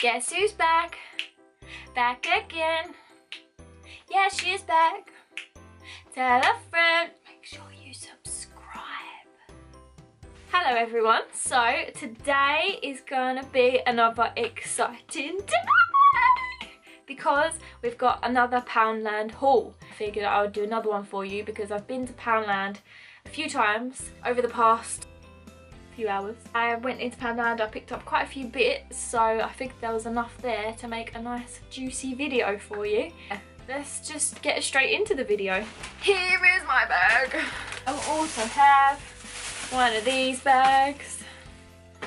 Guess who's back? Back again. Yeah, she's back. Tell a friend. Make sure you subscribe. Hello everyone. So today is gonna be another exciting day because we've got another Poundland haul. I figured I would do another one for you because I've been to Poundland a few times over the past few hours. I went into Poundland, I picked up quite a few bits, so I figured there was enough there to make a nice juicy video for you. Let's just get straight into the video. Here is my bag. I also have one of these bags.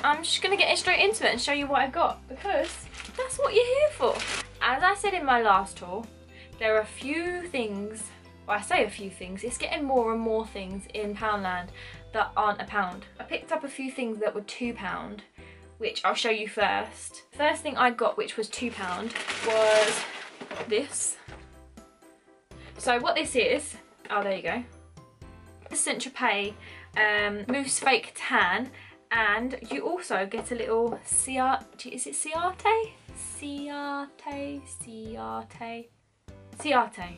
I'm just gonna get straight into it and show you what I got because that's what you're here for. As I said in my last haul, there are a few things, well I say a few things, it's getting more and more things in Poundland that aren't a pound. I picked up a few things that were £2, which I'll show you first. First thing I got which was £2 was this. So what this is, oh there you go, the Saint-Tropez mousse fake tan, and you also get a little Ciate, is it Ciate? Ciate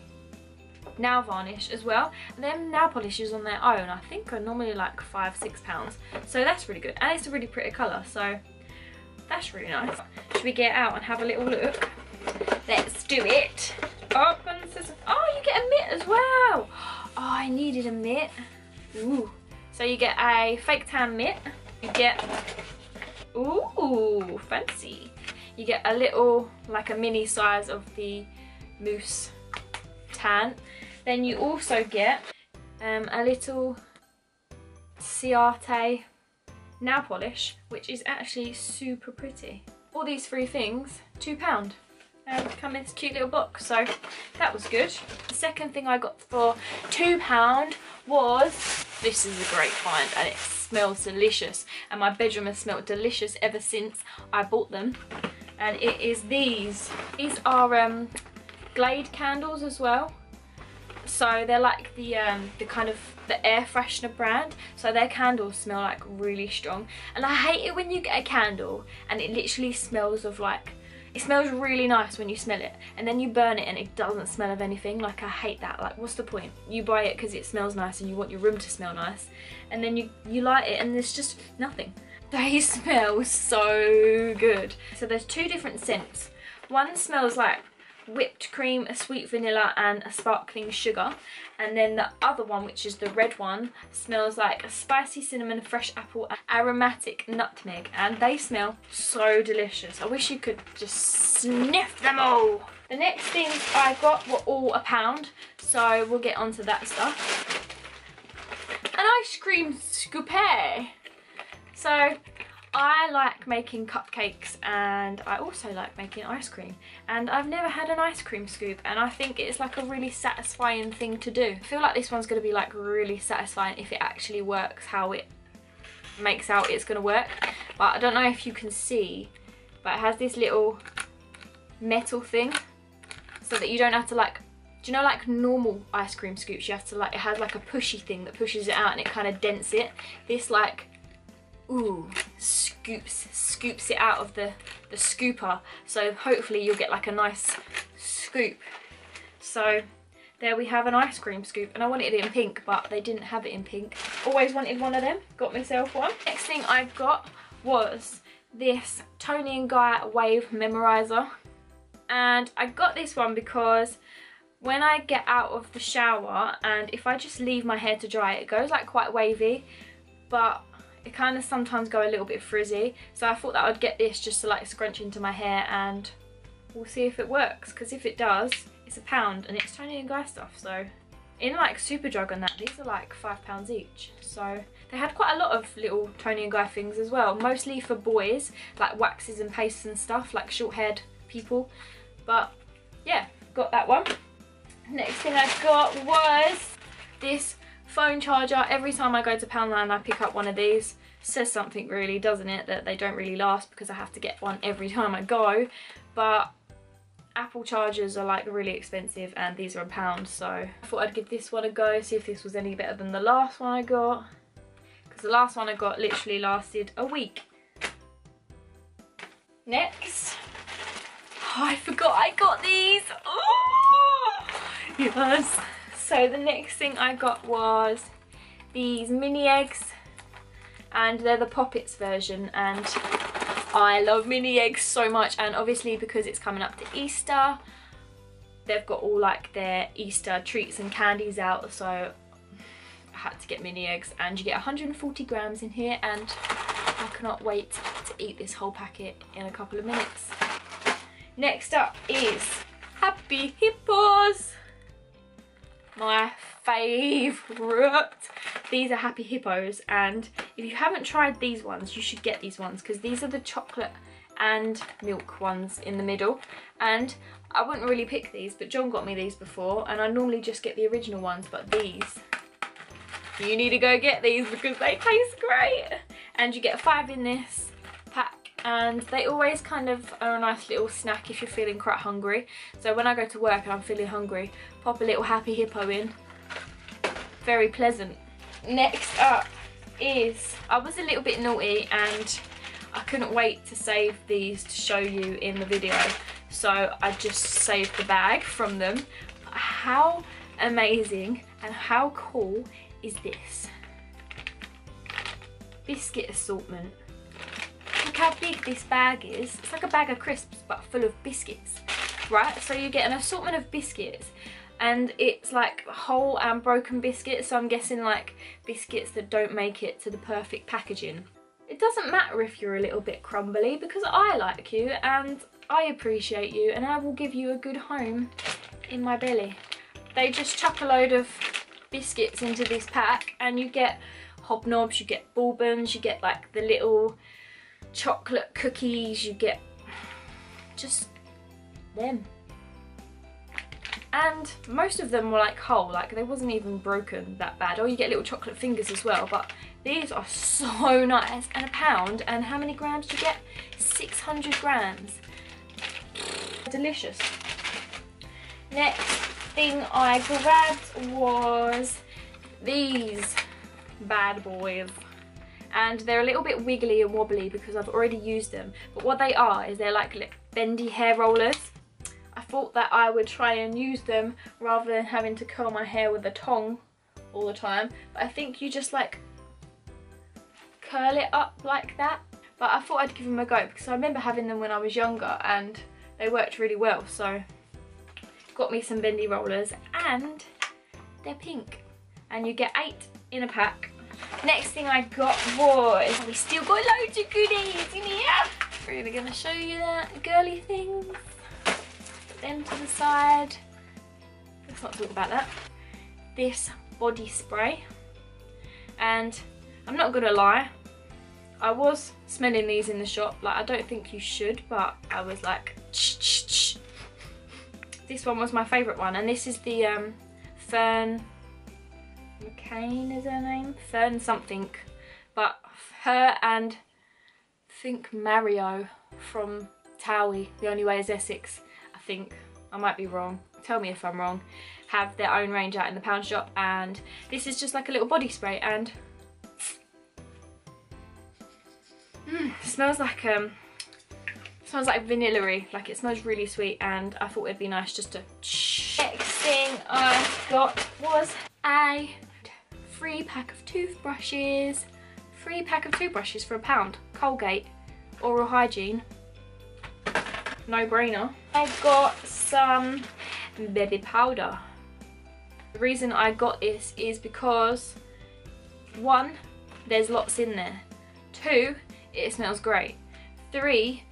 nail varnish as well. And them nail polishes on their own I think are normally like £5–6, so that's really good, and it's a really pretty colour, so that's really nice. Should we get out and have a little look? Let's do it. Open system. Oh, you get a mitt as well. Oh, I needed a mitt. Ooh. So you get a fake tan mitt. You get, ooh, fancy. You get a little, like a mini size of the mousse tan. Then you also get a little Ciate nail polish, which is actually super pretty. All these three things, £2. Come in this cute little box, so that was good. The second thing I got for £2 was, this is a great find and it smells delicious, and my bedroom has smelled delicious ever since I bought them, and it is these. These are Glade candles as well. So they're like the kind of the air freshener brand, so their candles smell like really strong, and I hate it when you get a candle and it literally smells of like, it smells really nice when you smell it and then you burn it and it doesn't smell of anything. Like I hate that. Like what's the point? You buy it because it smells nice and you want your room to smell nice, and then you light it and there's just nothing. They smell so good. So there's two different scents. One smells like whipped cream, a sweet vanilla and a sparkling sugar, and then the other one, which is the red one, smells like a spicy cinnamon, fresh apple and aromatic nutmeg, and they smell so delicious. I wish you could just sniff them all. The next things I got were all £1, so we'll get onto that stuff. An ice cream scoopé. So I like making cupcakes and I also like making ice cream, and I've never had an ice cream scoop, and I think it's like a really satisfying thing to do. I feel like this one's going to be like really satisfying if it actually works how it makes out it's going to work. But I don't know if you can see, but it has this little metal thing so that you don't have to like, do you know like normal ice cream scoops you have to like, it has like a pushy thing that pushes it out and it kind of dents it. This like, ooh, scoops it out of the scooper, so hopefully you'll get like a nice scoop. So there we have an ice cream scoop, and I wanted it in pink but they didn't have it in pink. Always wanted one of them, got myself one. Next thing I got was this Toni & Guy wave memorizer, and I got this one because when I get out of the shower and if I just leave my hair to dry, it goes like quite wavy, but it kind of sometimes go a little bit frizzy, so I thought that I'd get this just to like scrunch into my hair, and we'll see if it works, because if it does, it's £1 and it's Toni & Guy stuff. So in like Superdrug and that, these are like £5 each, so they had quite a lot of little Toni & Guy things as well, mostly for boys, like waxes and pastes and stuff, like short haired people. But yeah, got that one. Next thing I got was this phone charger. Every time I go to Poundland I pick up one of these. Says something really, doesn't it, that they don't really last because I have to get one every time I go. But Apple chargers are like really expensive and these are £1, so I thought I'd give this one a go, see if this was any better than the last one I got, because the last one I got literally lasted a week. Next I forgot I got these. Oh, yes. So the next thing I got was these mini eggs, and they're the Poppets version, and I love mini eggs so much. And obviously because it's coming up to Easter, they've got all like their Easter treats and candies out, so I had to get mini eggs, and you get 140 grams in here, and I cannot wait to eat this whole packet in a couple of minutes. Next up is Happy Hippos, my favourite. These are Happy Hippos, and if you haven't tried these ones, you should get these ones, because these are the chocolate and milk ones in the middle. And I wouldn't really pick these, but John got me these before, and I normally just get the original ones, but these, you need to go get these because they taste great. And you get 5 in this pack, and they always kind of are a nice little snack if you're feeling quite hungry. So when I go to work and I'm feeling hungry, pop a little Happy Hippo in. Very pleasant. Next up is, I was a little bit naughty and I couldn't wait to save these to show you in the video, so I just saved the bag from them. How amazing and how cool is this? Biscuit assortment. Look how big this bag is. It's like a bag of crisps but full of biscuits, right? So you get an assortment of biscuits, and it's like whole and broken biscuits, so I'm guessing like biscuits that don't make it to the perfect packaging. It doesn't matter if you're a little bit crumbly, because I like you and I appreciate you, and I will give you a good home in my belly. They just chuck a load of biscuits into this pack, and you get hobnobs, you get bourbons, you get like the little chocolate cookies, you get just them. And most of them were like whole, like they wasn't even broken that bad. Oh, you get little chocolate fingers as well, but these are so nice. And £1, and how many grams do you get? 600 grams. Delicious. Next thing I grabbed was these bad boys, and they're a little bit wiggly and wobbly because I've already used them, but what they are is they're like bendy hair rollers. I thought that I would try and use them rather than having to curl my hair with a tong all the time, but I think you just like curl it up like that. But I thought I'd give them a go because I remember having them when I was younger and they worked really well, so got me some bendy rollers, and they're pink, and you get 8 in a pack. Next thing I got was, we still got loads of goodies in here. Really gonna show you that, girly things. Put them to the side. Let's not talk about that. This body spray, and I'm not gonna lie, I was smelling these in the shop. Like, I don't think you should, but I was like, ch. This one was my favourite one, and this is the Fern McCain is her name? Fern something. But her and I think Mario from Towie, The Only Way is Essex, I think. I might be wrong. Tell me if I'm wrong. Have their own range out in the pound shop, and this is just like a little body spray, and smells like vanilla-y, like it smells really sweet, and I thought it'd be nice just to Next thing I got was a free pack of toothbrushes. Free pack of toothbrushes for £1. Colgate, Oral Hygiene, no brainer. I got some baby powder. The reason I got this is because 1, there's lots in there. 2, it smells great. 3,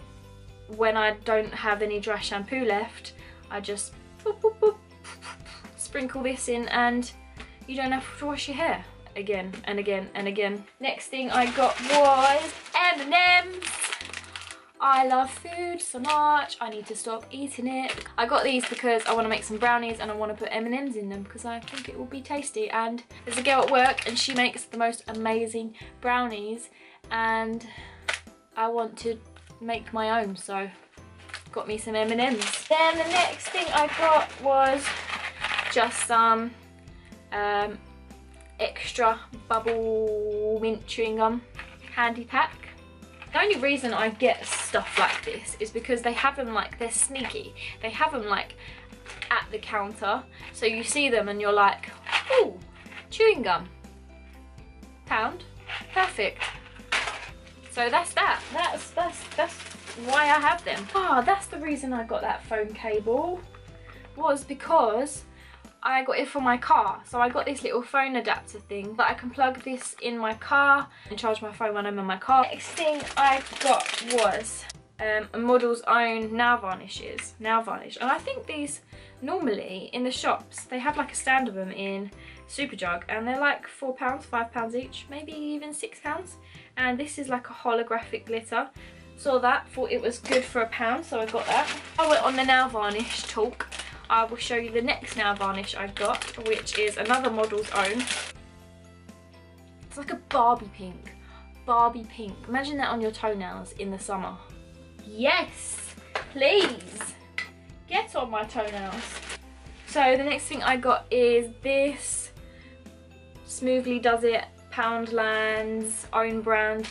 when I don't have any dry shampoo left, I just boop, boop, boop, sprinkle this in, and you don't have to wash your hair again and again and again. Next thing I got was M&M's. I love food so much, I need to stop eating it. I got these because I want to make some brownies and I want to put M&M's in them because I think it will be tasty. And there's a girl at work and she makes the most amazing brownies, and I want to make my own, so got me some M&M's. Then the next thing I got was just some extra bubble mint chewing gum handy pack. The only reason I get stuff like this is because they have them like, they're sneaky. They have them like at the counter. So you see them and you're like, ooh, chewing gum. £1. Perfect. So that's that. That's why I have them. Oh, that's the reason I got that phone cable. Was because I got it for my car. So I got this little phone adapter thing that I can plug this in my car and charge my phone when I'm in my car. Next thing I got was a Model's Own nail varnishes. Nail varnish. And I think these normally in the shops, they have like a stand of them in Superdrug and they're like £4, £5 each, maybe even £6. And this is like a holographic glitter. Saw that, thought it was good for £1, so I got that. I went on the nail varnish talk. I will show you the next nail varnish I got, which is another Model's Own. It's like a Barbie pink. Barbie pink. Imagine that on your toenails in the summer. Yes, please. Get on my toenails. So the next thing I got is this Smoothly Does It Poundland's own brand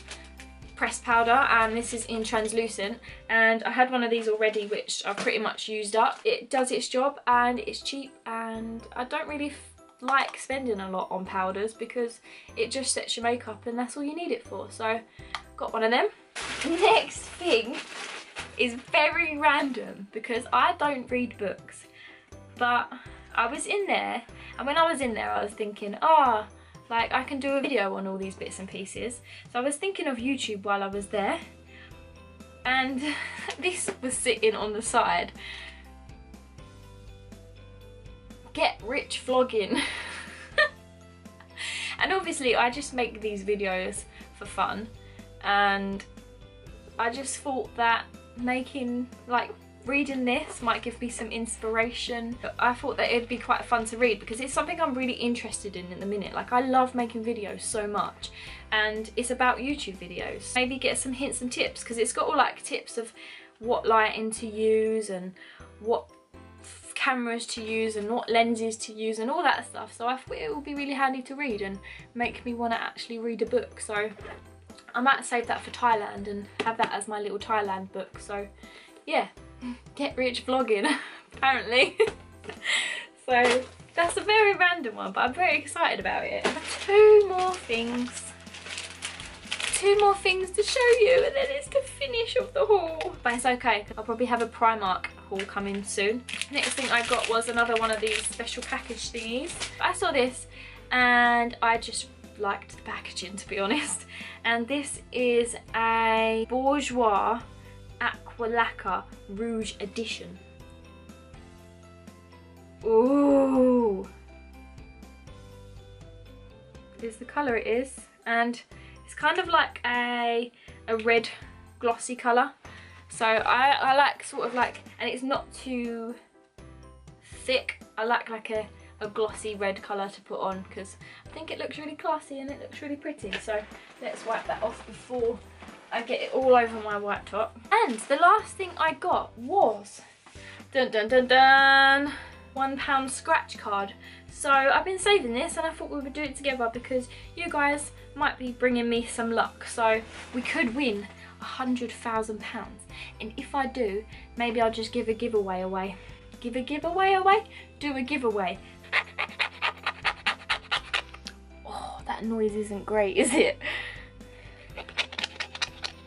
pressed powder, and this is in translucent, and I had one of these already which I've pretty much used up. It does its job and it's cheap, and I don't really like spending a lot on powders because it just sets your makeup and that's all you need it for, so got one of them. Next thing is very random because I don't read books, but I was in there, and when I was in there I was thinking, like I can do a video on all these bits and pieces. So I was thinking of YouTube while I was there, and this was sitting on the side. Get rich vlogging. And obviously I just make these videos for fun, and I just thought that reading this might give me some inspiration. I thought that it'd be quite fun to read because it's something I'm really interested in the minute. Like I love making videos so much, and it's about YouTube videos. Maybe get some hints and tips because it's got all like tips of what lighting to use and what cameras to use and what lenses to use and all that stuff. So I thought it would be really handy to read and make me want to actually read a book. So I might save that for Thailand and have that as my little Thailand book. So yeah. Get rich vlogging, apparently. So that's a very random one, but I'm very excited about it. Two more things to show you, and then it's the finish of the haul. But it's okay, I'll probably have a Primark haul coming soon. Next thing I got was another one of these special package thingies. I saw this and I just liked the packaging, to be honest. And this is a Bourjois Aqua Lacquer Rouge Edition. Ooh! This is the colour it is, and it's kind of like a red glossy colour. So I like sort of like, and it's not too thick. I like a glossy red colour to put on because I think it looks really classy and it looks really pretty. So let's wipe that off before I get it all over my white top. And the last thing I got was, dun dun dun dun, £1 scratch card. So I've been saving this and I thought we would do it together because you guys might be bringing me some luck. So we could win £100,000. And if I do, maybe I'll just give a giveaway away. Give a giveaway away? Do a giveaway. Oh, that noise isn't great, is it?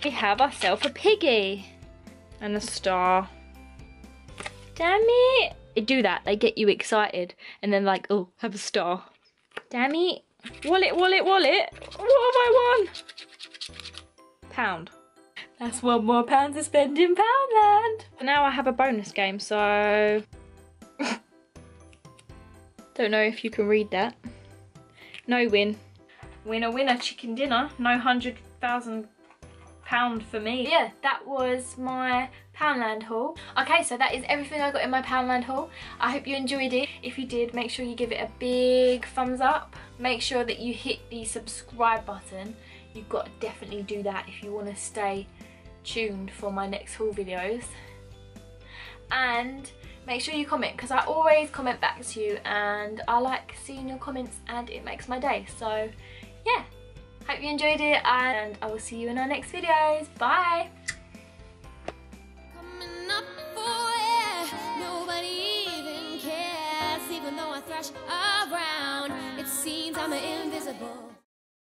We have ourselves a piggy and a star. Damn it! They do that, they get you excited and then like, oh, have a star. Damn it! Wallet, wallet, wallet! What have I won? Pound. That's £1 more to spend in Poundland. Now I have a bonus game, so don't know if you can read that. No win. Winner, winner, chicken dinner. No £100,000 for me. Yeah, that was my Poundland haul. Okay, so that is everything I got in my Poundland haul. I hope you enjoyed it. If you did, make sure you give it a big thumbs up. Make sure that you hit the subscribe button. You've got to definitely do that if you want to stay tuned for my next haul videos. And make sure you comment because I always comment back to you and I like seeing your comments and it makes my day. So yeah, Hope you enjoyed it, and I will see you in our next videos. Bye! Coming up for air, nobody even cares, even though I thrash around, it seems I'm invisible.